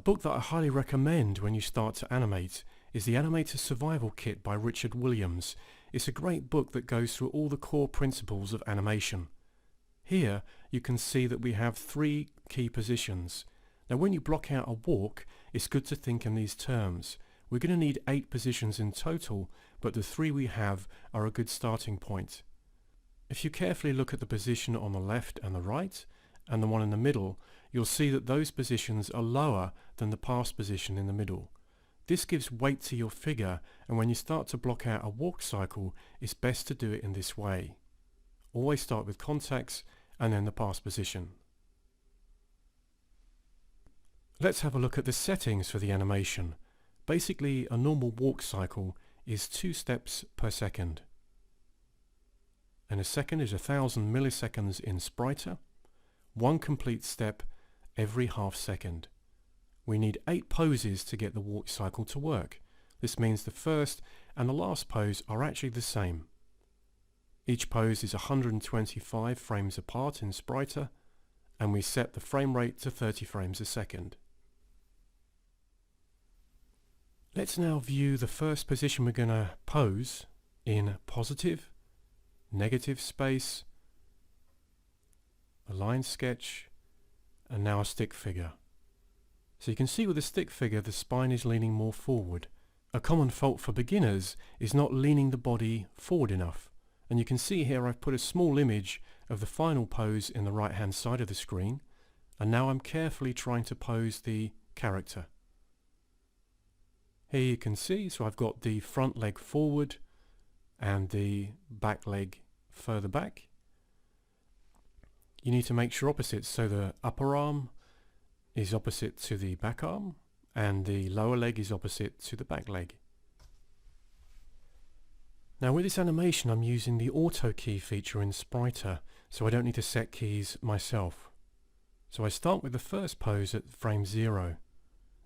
book that I highly recommend when you start to animate is The Animator Survival Kit by Richard Williams. It's a great book that goes through all the core principles of animation. Here you can see that we have 3 key positions. Now when you block out a walk, it's good to think in these terms. We're going to need 8 positions in total, but the 3 we have are a good starting point. If you carefully look at the position on the left and the right, and the one in the middle, you'll see that those positions are lower than the pass position in the middle. This gives weight to your figure, and when you start to block out a walk cycle, it's best to do it in this way. Always start with contacts and then the pass position. Let's have a look at the settings for the animation. Basically, a normal walk cycle is 2 steps per second. And a second is 1000 milliseconds in Spriter. 1 complete step every half second. We need 8 poses to get the walk cycle to work. This means the first and the last pose are actually the same. Each pose is 125 frames apart in Spriter, and we set the frame rate to 30 frames a second. Let's now view the first position we're going to pose in positive, negative space, a line sketch, and now a stick figure. So you can see with the stick figure the spine is leaning more forward. A common fault for beginners is not leaning the body forward enough. And you can see here I've put a small image of the final pose in the right hand side of the screen, and now I'm carefully trying to pose the character. Here you can see, so I've got the front leg forward and the back leg further back. You need to make sure opposites, so the upper arm is opposite to the back arm and the lower leg is opposite to the back leg. Now with this animation I'm using the auto key feature in Spriter, so I don't need to set keys myself. So I start with the first pose at frame 0.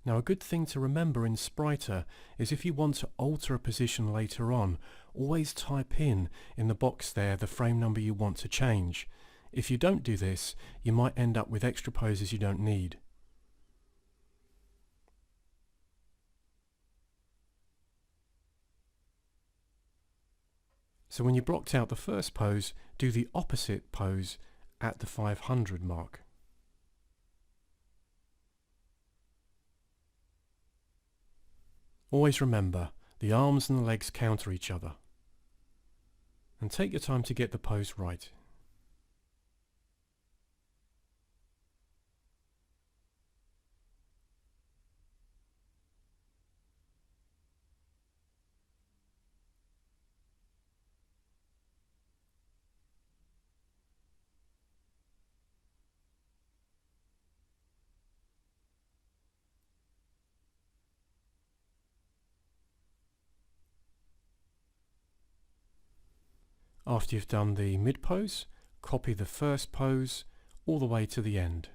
Now a good thing to remember in Spriter is if you want to alter a position later on, always type in the box there the frame number you want to change. If you don't do this, you might end up with extra poses you don't need. So when you blocked out the first pose, do the opposite pose at the 500 mark. Always remember, the arms and the legs counter each other. And take your time to get the pose right. After you've done the mid pose, copy the first pose all the way to the end.